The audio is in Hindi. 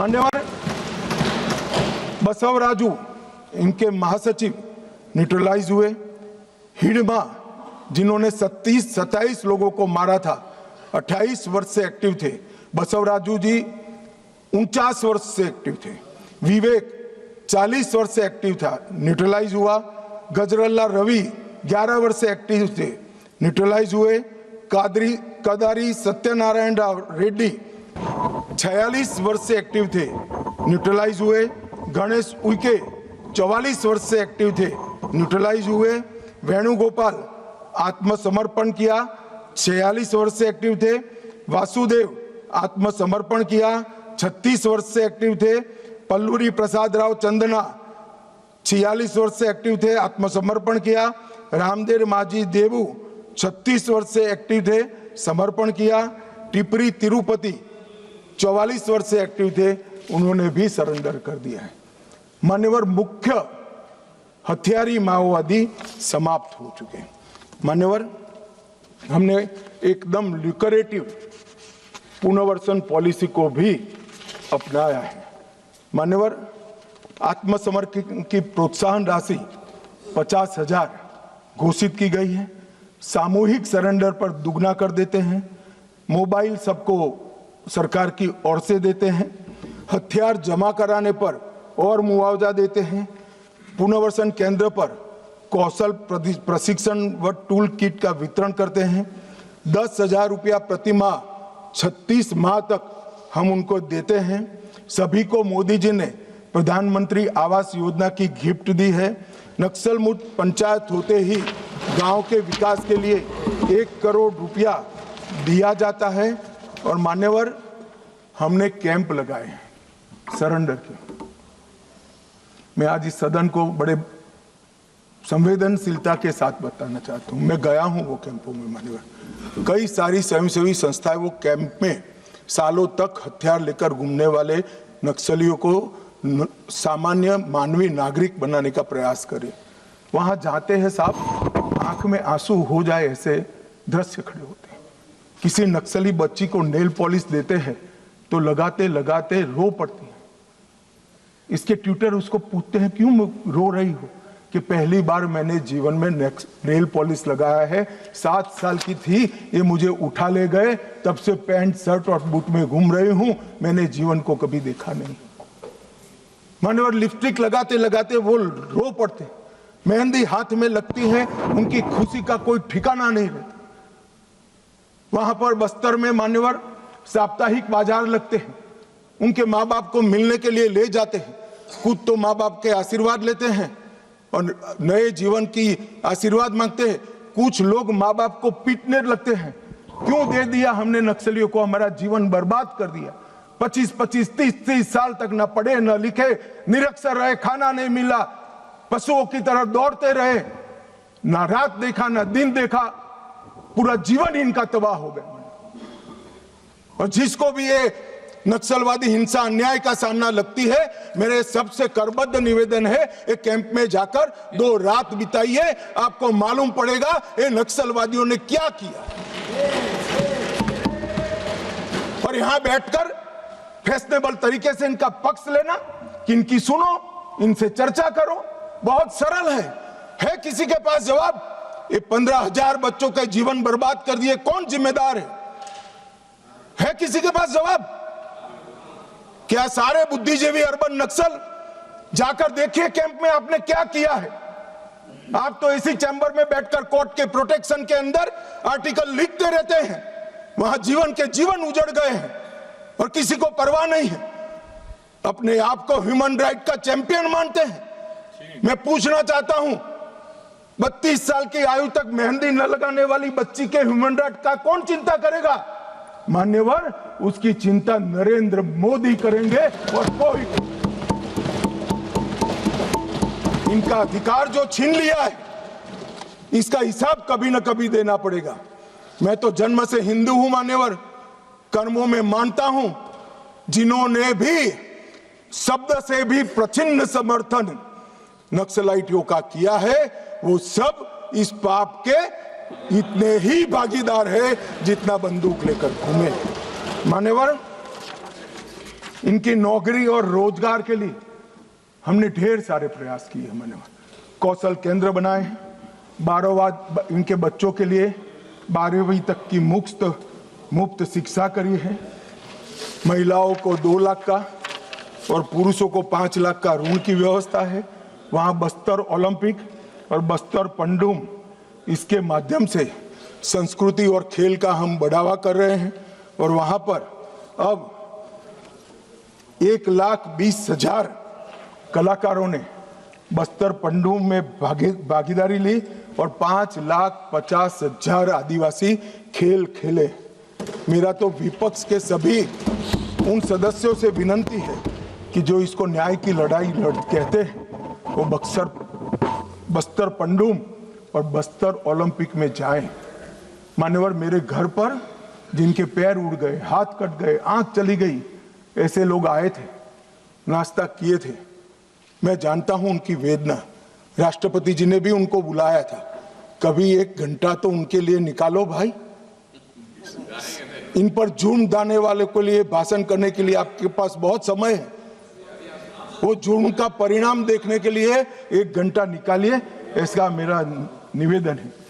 मान्यवर बसवराजू इनके महासचिव न्यूट्रलाइज हुए। हिडमा जिन्होंने 27 लोगों को मारा था 28 वर्ष से एक्टिव थे। बसवराजू जी 49 वर्ष से एक्टिव थे। विवेक 40 वर्ष से एक्टिव था, न्यूट्रलाइज हुआ। गजरल्ला रवि 11 वर्ष से एक्टिव थे, न्यूट्रलाइज हुए। कदारी सत्यनारायण रेड्डी 46 वर्ष से एक्टिव थे, न्यूट्रलाइज हुए। गणेश उइके 44 वर्ष से एक्टिव थे, न्यूट्रलाइज हुए। वेणुगोपाल आत्मसमर्पण किया, 46 वर्ष से एक्टिव थे। वासुदेव आत्मसमर्पण किया, 36 वर्ष से एक्टिव थे। पल्लूरी प्रसाद राव चंदना 46 वर्ष से एक्टिव थे, आत्मसमर्पण किया। रामदेव माजी देवू 36 वर्ष से एक्टिव थे, समर्पण किया। टिपरी तिरुपति 44 वर्ष से एक्टिव थे, उन्होंने भी सरेंडर कर दिया है। मान्यवर मुख्य हथियारी माओवादी समाप्त हो चुके हैं। मान्यवर हमने एकदम ल्यूक्रेटिव पुनर्वसन पॉलिसी को भी अपनाया है। मान्यवर आत्मसमर्पण की प्रोत्साहन राशि 50,000 घोषित की गई है। सामूहिक सरेंडर पर दुगना कर देते हैं। मोबाइल सबको सरकार की ओर से देते हैं। हथियार जमा कराने पर और मुआवजा देते हैं। पुनर्वसन केंद्र पर कौशल प्रशिक्षण व टूल किट का वितरण करते हैं। 10,000 रुपया प्रति माह 36 माह तक हम उनको देते हैं। सभी को मोदी जी ने प्रधानमंत्री आवास योजना की गिफ्ट दी है। नक्सल मुक्त पंचायत होते ही गांव के विकास के लिए 1 करोड़ रुपया दिया जाता है। और मान्यवर हमने कैंप लगाए हैं सरेंडर के। मैं आज इस सदन को बड़े संवेदनशीलता के साथ बताना चाहता हूं, मैं गया हूं वो कैंपों में। मान्यवर कई सारी स्वयंसेवी संस्थाएं वो कैंप में सालों तक हथियार लेकर घूमने वाले नक्सलियों को सामान्य मानवीय नागरिक बनाने का प्रयास करें। वहां जाते हैं साहब, आंख में आंसू हो जाए ऐसे दृश्य खड़े होते हैं। किसी नक्सली बच्ची को नेल पॉलिश देते हैं तो लगाते लगाते रो पड़ती है। इसके ट्यूटर उसको पूछते हैं क्यों रो रही हो, कि पहली बार मैंने जीवन में नेल पॉलिश लगाया है। 7 साल की थी, ये मुझे उठा ले गए, तब से पैंट शर्ट और बूट में घूम रही हूं, मैंने जीवन को कभी देखा नहीं। मान्यवर लिपस्टिक लगाते लगाते वो रो पड़ते। मेहंदी हाथ में लगती है, उनकी खुशी का कोई ठिकाना नहीं रहता। वहां पर बस्तर में मान्यवर साप्ताहिक बाजार लगते हैं, उनके माँ बाप को मिलने के लिए ले जाते हैं। खुद तो माँ बाप के आशीर्वाद लेते हैं और नए जीवन की आशीर्वाद मांगते हैं। कुछ लोग माँ बाप को पीटने लगते हैं, क्यों दे दिया हमने नक्सलियों को, हमारा जीवन बर्बाद कर दिया। 25-25, 30-30 साल तक न पढ़े न लिखे, निरक्षर रहे, खाना नहीं मिला, पशुओं की तरह दौड़ते रहे, ना रात देखा ना दिन देखा, पूरा जीवन इनका तबाह हो गया। और जिसको भी ये नक्सलवादी हिंसा अन्याय का सामना लगती है, मेरे सबसे करबद्ध निवेदन है, एक कैंप में जाकर 2 रात बिताइए, आपको मालूम पड़ेगा ये नक्सलवादियों ने क्या किया। और यहां बैठकर फैशनेबल तरीके से इनका पक्ष लेना, कि इनकी सुनो, इनसे चर्चा करो, बहुत सरल है किसी के पास जवाब? ये 15,000 बच्चों का जीवन बर्बाद कर दिए, कौन जिम्मेदार है किसी के पास जवाब? क्या सारे बुद्धिजीवी अर्बन नक्सल जाकर देखिए कैंप में आपने क्या किया है। आप तो इसी चैम्बर में बैठकर कोर्ट के प्रोटेक्शन के अंदर आर्टिकल लिखते रहते हैं, वहां जीवन के जीवन उजड़ गए हैं और किसी को परवाह नहीं है। अपने आप को ह्यूमन राइट का चैंपियन मानते हैं। मैं पूछना चाहता हूं, 32 साल की आयु तक मेहंदी न लगाने वाली बच्ची के ह्यूमन राइट का कौन चिंता करेगा? मान्यवर उसकी चिंता नरेंद्र मोदी करेंगे और कोई। इनका अधिकार जो छीन लिया है, इसका हिसाब कभी न कभी देना पड़ेगा। मैं तो जन्म से हिंदू हूं मान्यवर, कर्मों में मानता हूं। जिन्होंने भी शब्द से भी प्रचिन्न समर्थन नक्सलाइटियों का किया है, वो सब इस पाप के इतने ही भागीदार है जितना बंदूक लेकर घूमे। मान्यवर इनकी नौकरी और रोजगार के लिए हमने ढेर सारे प्रयास किए। हमने कौशल केंद्र बनाए, 12वां इनके बच्चों के लिए 12वीं तक की मुफ्त शिक्षा करी है। महिलाओं को 2 लाख का और पुरुषों को 5 लाख का ऋण की व्यवस्था है। वहाँ बस्तर ओलंपिक और बस्तर पंडुम, इसके माध्यम से संस्कृति और खेल का हम बढ़ावा कर रहे हैं। और वहाँ पर अब 1,20,000 कलाकारों ने बस्तर पंडुम में भागीदारी ली और 5,50,000 आदिवासी खेल खेले। मेरा तो विपक्ष के सभी उन सदस्यों से विनती है कि जो इसको न्याय की लड़ाई कहते हैं, वो बस्तर पंडुम और बस्तर ओलंपिक में जाएं। मान्यवर, मेरे घर पर जिनके पैर उड़ गए, हाथ कट गए, आंख चली गई, ऐसे लोग आए थे, नाश्ता किए थे। मैं जानता हूं उनकी वेदना। राष्ट्रपति जी ने भी उनको बुलाया था। कभी 1 घंटा तो उनके लिए निकालो भाई। इन पर जुर्म डालने वाले के लिए भाषण करने के लिए आपके पास बहुत समय है। वो जुर्म का परिणाम देखने के लिए 1 घंटा निकालिए, ऐसा मेरा निवेदन है।